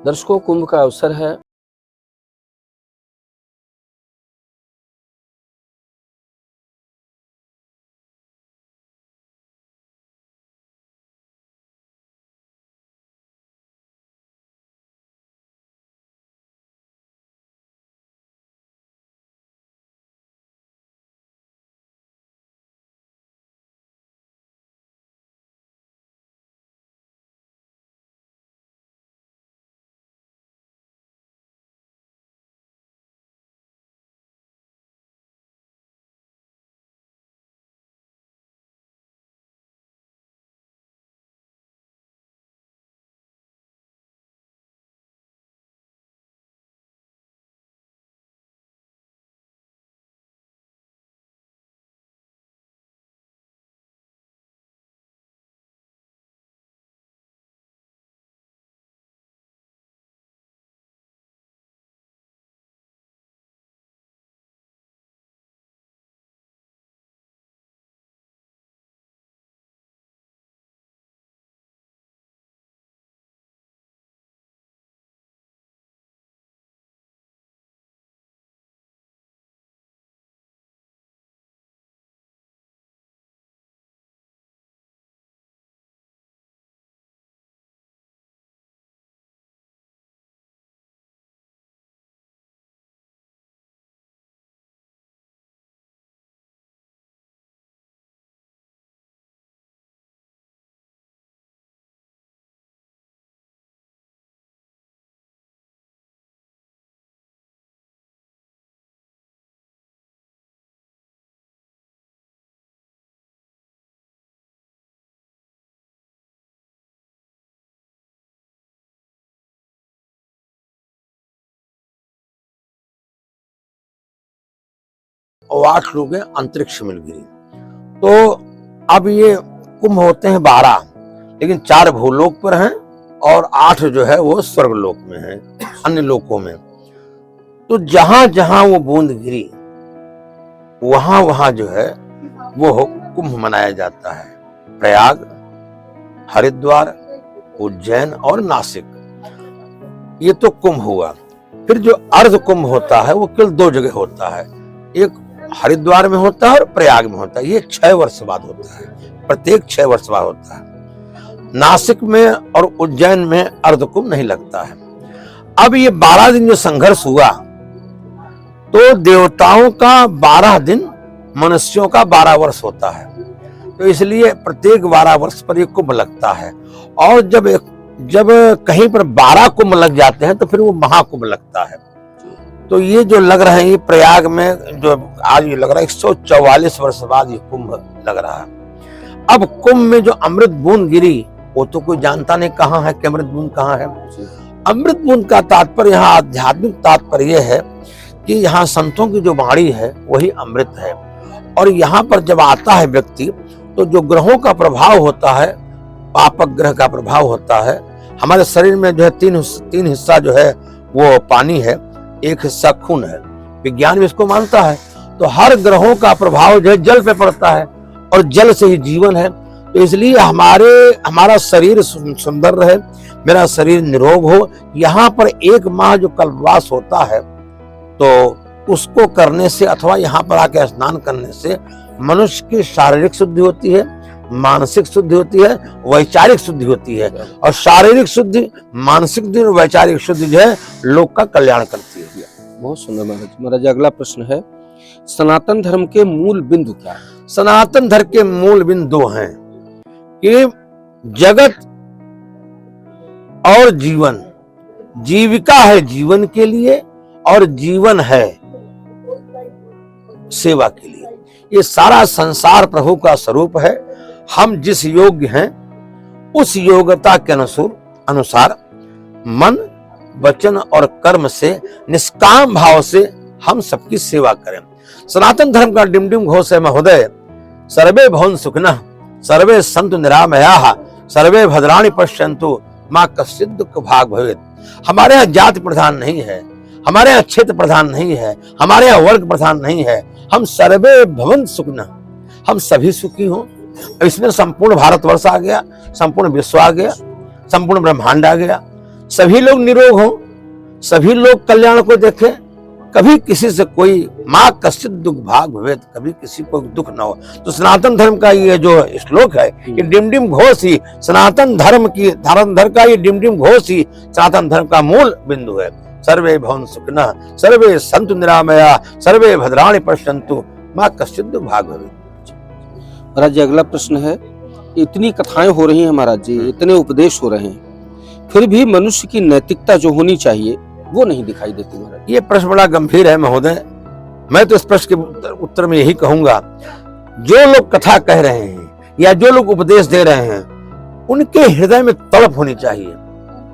दर्शकों, कुंभ का अवसर है। और 8 लोग हैं अंतरिक्ष मिलगिरी। तो अब ये कुंभ होते हैं 12, लेकिन 4 भूलोक पर हैं और 8 जो है वो स्वर्गलोक में है, अन्य लोकों में। तो जहां जहां वो बूंद गिरी वहां वहां जो है वो कुंभ मनाया जाता है। प्रयाग, हरिद्वार, उज्जैन और नासिक, ये तो कुंभ हुआ। फिर जो अर्ध कुंभ होता है वो केवल 2 जगह होता है, एक हरिद्वार में होता है और प्रयाग में होता है। ये 6 वर्ष बाद होता है, प्रत्येक 6 वर्ष बाद होता है। नासिक में और उज्जैन में अर्ध कुंभ नहीं लगता है। अब ये 12 दिन जो संघर्ष हुआ, तो देवताओं का 12 दिन, मनुष्यों का 12 वर्ष होता है। तो इसलिए प्रत्येक 12 वर्ष पर ये कुंभ लगता है। और जब कहीं पर 12 कुंभ लग जाते हैं तो फिर वो महाकुंभ लगता है। तो ये जो लग रहे हैं, ये प्रयाग में जो आज ये लग रहा है 144 वर्ष बाद ये कुंभ लग रहा है। अब कुंभ में जो अमृत बूंद गिरी, वो तो कोई जानता नहीं कहाँ है कि अमृत बूंद कहाँ है। अमृत बूंद का तात्पर्य, यहाँ आध्यात्मिक तात्पर्य है कि यहाँ संतों की जो वाणी है वही अमृत है। और यहाँ पर जब आता है व्यक्ति, तो जो ग्रहों का प्रभाव होता है, पापक ग्रह का प्रभाव होता है। हमारे शरीर में जो है तीन हिस्सा जो है वो पानी है, एक हिस्सा खून है, विज्ञान भी इसको मानता है। तो हर ग्रहों का प्रभाव जो है जल पे पड़ता है और जल से ही जीवन है। तो इसलिए हमारा शरीर सुंदर रहे, मेरा शरीर निरोग हो। यहाँ पर 1 माह जो कल्पवास होता है, तो उसको करने से अथवा यहाँ पर आके स्नान करने से मनुष्य की शारीरिक शुद्धि होती है, मानसिक शुद्धि होती है, वैचारिक शुद्धि होती है। और शारीरिक शुद्धि, मानसिक शुद्धि और वैचारिक शुद्धि जो है लोक का कल्याण करती है। बहुत सुंदर महाराज। महाराज अगला प्रश्न है, सनातन धर्म के मूल बिंदु क्या है? सनातन धर्म के मूल बिंदु हैं कि जगत और जीवन, जीविका है जीवन के लिए और जीवन है सेवा के लिए। ये सारा संसार प्रभु का स्वरूप है। हम जिस योग्य हैं उस योग्यता के अनुसार मन, वचन और कर्म से निष्काम भाव से हम सबकी सेवा करें। सनातन धर्म का डिमडिम घोष है महोदय, सर्वे भवन सुखिनः, सर्वे सन्तु निरामयाः, सर्वे भद्राणि पश्यन्तु, मां कश्चित् दुःख भाग भवेत्। हमारे यहाँ जाति प्रधान नहीं है, हमारे यहाँ क्षेत्र प्रधान नहीं है, हमारे यहाँ वर्ग प्रधान नहीं है। हम सर्वे भवन सुखिनः, हम सभी सुखी हों। इसमें संपूर्ण भारतवर्ष आ गया, संपूर्ण विश्व आ गया, संपूर्ण ब्रह्मांड आ गया। सभी लोग निरोग हों, सभी लोग कल्याण को देखें, कभी किसी से कोई माँ कश्चित दुख भाग भवेत, कभी किसी को दुख ना हो। तो सनातन धर्म का ये जो श्लोक है, ये डिमडिम घोष ही सनातन धर्म का ये डिमडिम घोष ही सनातन धर्म का मूल बिंदु है। सर्वे भवन सुखिनः, सर्वे सन्तु निरामया, सर्वे भद्राणि पश्यन्तु, माँ कश्चित दुख भाग भवेत। महाराज जी अगला प्रश्न है, इतनी कथाएं हो रही हैं महाराज जी, इतने उपदेश हो रहे हैं, फिर भी मनुष्य की नैतिकता जो होनी चाहिए वो नहीं दिखाई देती महाराज। ये प्रश्न बड़ा गंभीर है महोदय। मैं तो इस प्रश्न के उत्तर में यही कहूंगा, जो लोग कथा कह रहे हैं या जो लोग उपदेश दे रहे हैं, उनके हृदय में तड़प होनी चाहिए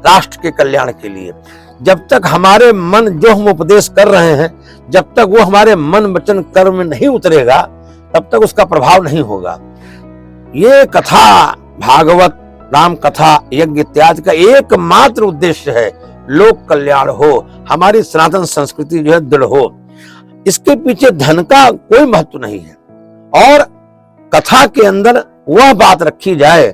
राष्ट्र के कल्याण के लिए। जब तक हमारे मन, जो हम उपदेश कर रहे हैं, जब तक वो हमारे मन वचन कर्म में नहीं उतरेगा, तब तक उसका प्रभाव नहीं होगा। ये कथा, भागवत, राम कथा, यज्ञ इत्यादि का एकमात्र उद्देश्य है लोक कल्याण हो, हमारी सनातन संस्कृति जो है दृढ़ हो। इसके पीछे धन का कोई महत्व नहीं है। और कथा के अंदर वह बात रखी जाए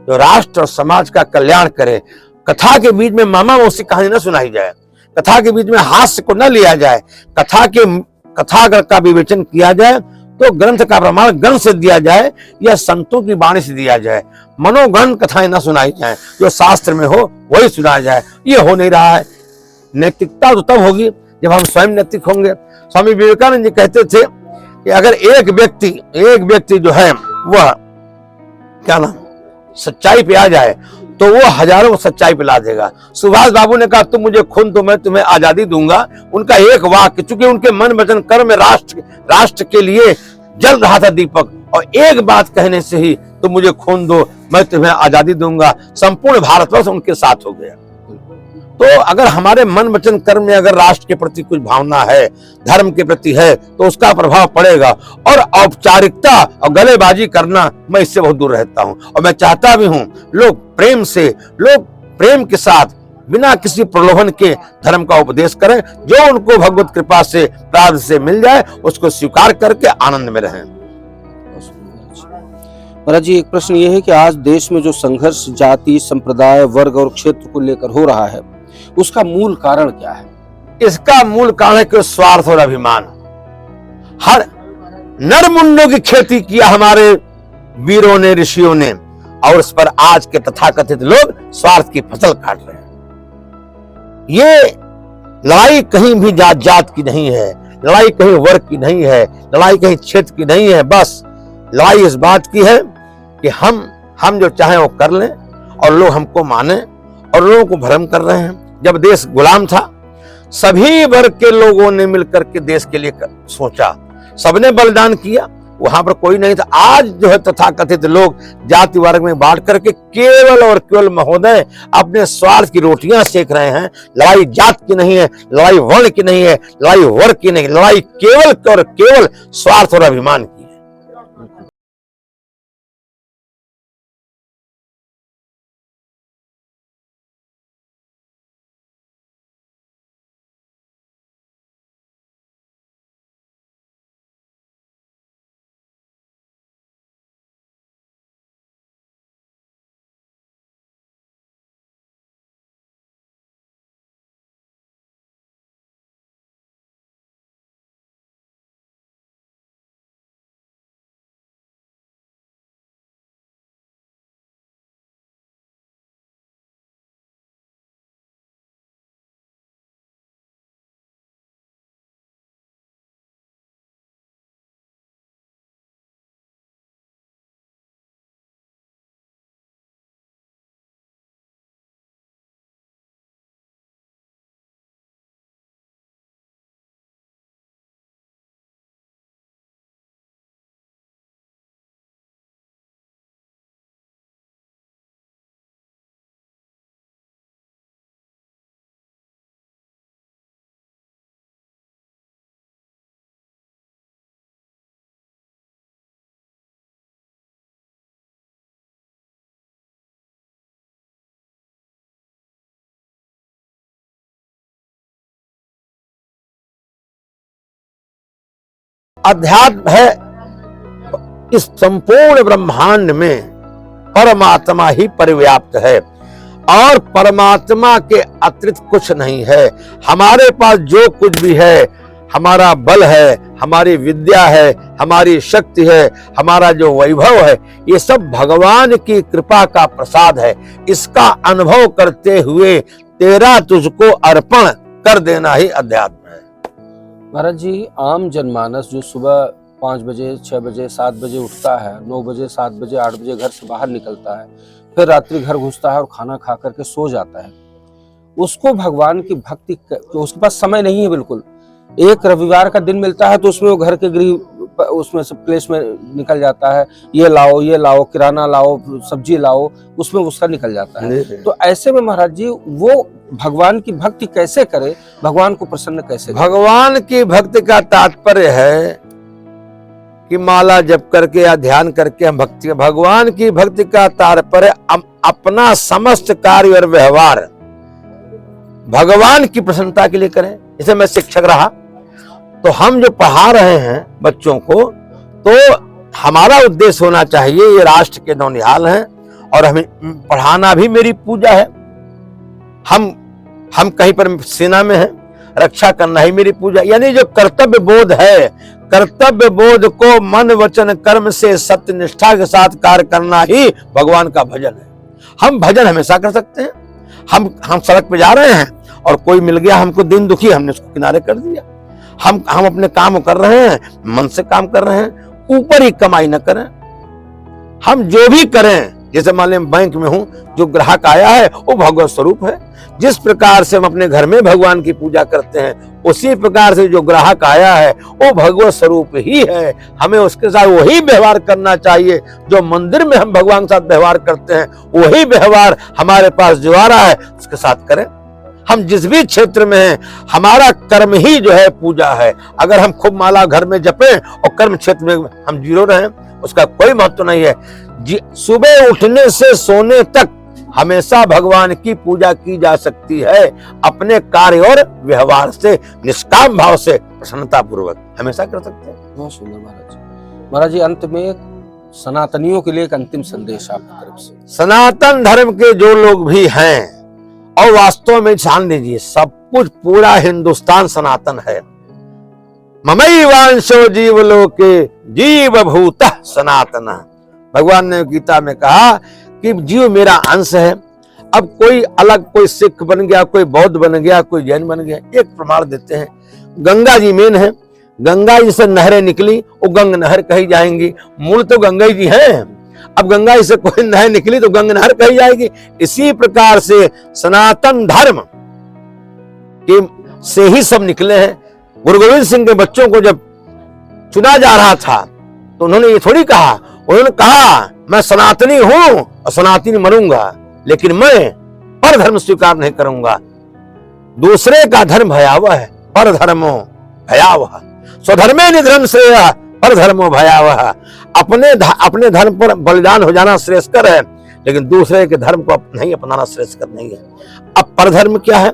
जो राष्ट्र और समाज का कल्याण करे। कथा के बीच में मामा मौसी कहानी न सुनाई जाए, कथा के बीच में हास्य को न लिया जाए, कथा का विवेचन किया जाए तो ग्रंथ का प्रमाण ग्रंथ से दिया जाए या संतों की वाणी से दिया जाए। मनोगण कथाएं न सुनाई जाए, जो शास्त्र में हो वही सुनाया जाए। ये हो नहीं रहा है। नैतिकता तो तब होगी जब हम स्वयं नैतिक होंगे। स्वामी विवेकानंद जी कहते थे कि अगर एक व्यक्ति जो है वह क्या नाम सच्चाई पे आ जाए तो वो हजारों को सच्चाई पे ला देगा। सुभाष बाबू ने कहा तुम मुझे खून दो, मैं तुम्हें आजादी दूंगा। उनका एक वाक्य, चूंकि उनके मन वचन कर्म में राष्ट्र के लिए जल रहा था दीपक, और एक बात कहने से ही तुम मुझे खून दो, मैं तुम्हें आजादी दूंगा, संपूर्ण भारतवर्ष उनके साथ हो गया। तो अगर हमारे मन वचन कर्म में अगर राष्ट्र के प्रति कुछ भावना है, धर्म के प्रति है, तो उसका प्रभाव पड़ेगा। और औपचारिकता और गलेबाजी करना, मैं इससे बहुत दूर रहता हूं। और मैं चाहता भी हूं लोग प्रेम के साथ, बिना किसी प्रलोभन के धर्म का उपदेश करें। जो उनको भगवत कृपा से, प्राप्त से मिल जाए, उसको स्वीकार करके आनंद में रहें। महाराज जी एक प्रश्न ये है कि आज देश में जो संघर्ष जाति, संप्रदाय, वर्ग और क्षेत्र को लेकर हो रहा है, उसका मूल कारण क्या है? इसका मूल कारण है कि स्वार्थ और अभिमान। हर नरमुंडों की खेती किया हमारे वीरों ने, ऋषियों ने, और उस पर आज के तथाकथित लोग स्वार्थ की फसल काट रहे हैं। ये लड़ाई कहीं भी जात की नहीं है, लड़ाई कहीं वर्ग की नहीं है, लड़ाई कहीं क्षेत्र की नहीं है। बस लड़ाई इस बात की है कि हम जो चाहें वो कर लें और लोग हमको माने, और लोगों को भ्रम कर रहे हैं। जब देश गुलाम था, सभी वर्ग के लोगों ने मिलकर के देश के लिए सोचा, सबने बलिदान किया, वहां पर कोई नहीं था। आज जो है तथाकथित लोग जाति वर्ग में बांट करके केवल और केवल महोदय अपने स्वार्थ की रोटियां सेक रहे हैं। लड़ाई जात की नहीं है, लड़ाई वर्ण की नहीं है, लड़ाई वर्ग की नहीं, लड़ाई केवल और केवल स्वार्थ और अभिमान की है। अध्यात्म है इस संपूर्ण ब्रह्मांड में, परमात्मा ही परिव्याप्त है। और परमात्मा के अतिरिक्त कुछ नहीं है। हमारे पास जो कुछ भी है, हमारा बल है, हमारी विद्या है, हमारी शक्ति है, हमारा जो वैभव है, ये सब भगवान की कृपा का प्रसाद है। इसका अनुभव करते हुए तेरा तुझको अर्पण कर देना ही अध्यात्म है। महाराज जी, आम जनमानस जो सुबह 5 बजे, 6 बजे, 7 बजे उठता है, 9 बजे, 7 बजे, 8 बजे घर से बाहर निकलता है, फिर रात्रि घर घुसता है और खाना खा करके सो जाता है, उसको भगवान की भक्ति, उसके पास समय नहीं है बिल्कुल। एक रविवार का दिन मिलता है तो उसमें वो घर के गृह उसमें सब प्लेस में निकल जाता है, ये लाओ, किराना लाओ, सब्जी लाओ, उसमें उसका निकल जाता है। तो ऐसे में महाराज जी वो भगवान की भक्ति कैसे करे, भगवान को प्रसन्न कैसे करे? भगवान की भक्ति का तात्पर्य है कि माला जप करके या ध्यान करके हम भक्ति, भगवान की भक्ति का तात्पर्य अपना समस्त कार्य और व्यवहार भगवान की प्रसन्नता के लिए करें। जैसे मैं शिक्षक रहा तो हम जो पढ़ा रहे हैं बच्चों को, तो हमारा उद्देश्य होना चाहिए, ये राष्ट्र के नौनिहाल हैं और हमें पढ़ाना भी मेरी पूजा है। हम कहीं पर सेना में हैं, रक्षा करना ही मेरी पूजा। यानी जो कर्तव्य बोध है, कर्तव्य बोध को मन वचन कर्म से सत्य निष्ठा के साथ कार्य करना ही भगवान का भजन है। हम भजन हमेशा कर सकते हैं। हम सड़क पे जा रहे हैं और कोई मिल गया हमको दिन दुखी, हमने उसको किनारे कर दिया। हम अपने काम कर रहे हैं, मन से काम कर रहे हैं, ऊपर ही कमाई न करें। हम जो भी करें, जैसे मान लें बैंक में हूं, जो ग्राहक आया है वो भगवत स्वरूप है। जिस प्रकार से हम अपने घर में भगवान की पूजा करते हैं, उसी प्रकार से जो ग्राहक आया है वो भगवत स्वरूप ही है। हमें उसके साथ वही व्यवहार करना चाहिए जो मंदिर में हम भगवान के साथ व्यवहार करते हैं, वही व्यवहार हमारे पास जो आ रहा है उसके साथ करें। हम जिस भी क्षेत्र में हैं, हमारा कर्म ही जो है पूजा है। अगर हम खूब माला घर में जपें और कर्म क्षेत्र में हम जीरो रहें, उसका कोई महत्व नहीं है। सुबह उठने से सोने तक हमेशा भगवान की पूजा की जा सकती है, अपने कार्य और व्यवहार से, निष्काम भाव से, प्रसन्नता पूर्वक हमेशा कर सकते हैं। बहुत सुंदर महाराज जी। महाराज जी, अंत में सनातनियों के लिए एक अंतिम संदेश आपकी तरफ से। सनातन धर्म के जो लोग भी हैं, और वास्तव में ध्यान दीजिए, सब कुछ पूरा हिंदुस्तान सनातन है। ममैवांशो जीवलोके जीव भूतः सनातन। भगवान ने गीता में कहा कि जीव मेरा अंश है। अब कोई अलग, कोई सिख बन गया, कोई बौद्ध बन गया, कोई जैन बन गया। एक प्रमाण देते हैं, गंगा जी मेन है। गंगा जी से नहरें निकली, वो गंग नहर कही जाएंगी। मूल तो गंगा जी है। अब गंगा जी से कोई नहर निकली तो गंग नहर कही जाएगी। इसी प्रकार से सनातन धर्म के से ही सब निकले हैं। गुरु गोविंद सिंह के बच्चों को जब चुना जा रहा था तो उन्होंने ये थोड़ी कहा, उन्होंने कहा मैं सनातनी हूं और सनातनी मरूंगा, लेकिन मैं पर धर्म स्वीकार नहीं करूंगा। दूसरे का धर्म भयावह है, पर धर्मो भयावह। स्वधर्मे निधर्म श्रेयः पर धर्मो भयावह। अपने धर्म पर बलिदान हो जाना श्रेष्ठकर है, लेकिन दूसरे के धर्म को नहीं अपनाना श्रेष्ठकर नहीं है। अब पर धर्म क्या है?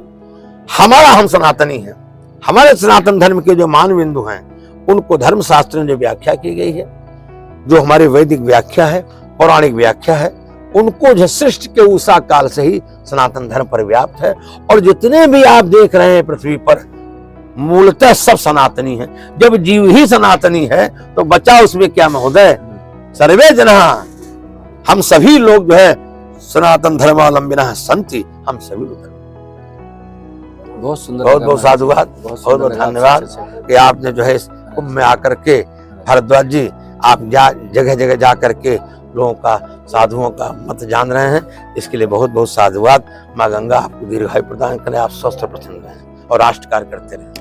हम सनातनी हैं। हमारे सनातन धर्म के जो मान बिंदु हैं, उनको धर्म शास्त्र में जो व्याख्या की गई है, जो हमारी वैदिक व्याख्या है, पौराणिक व्याख्या है, उनको जो सृष्टि के उषा काल से ही सनातन धर्म पर्याप्त है। और जितने भी आप देख रहे हैं पृथ्वी पर, मूलतः सब सनातनी है। जब जीव ही सनातनी है तो बचा उसमें क्या महोदय? सर्वे जना, हम सभी लोग जो है सनातन धर्मावलंबिना संति, हम सभी लोग। बहुत सुंदर, बहुत बहुत साधुवाद, बहुत बहुत धन्यवाद कि आपने जो है इस कुंभ में आकर के, भारद्वाज जी आप जगह जगह जा करके लोगों का, साधुओं का मत जान रहे हैं। इसके लिए बहुत बहुत साधुवाद। माँ गंगा आपको दीर्घायु प्रदान करें, आप स्वस्थ प्रसन्न रहें और राष्ट्र कार्य करते रहें।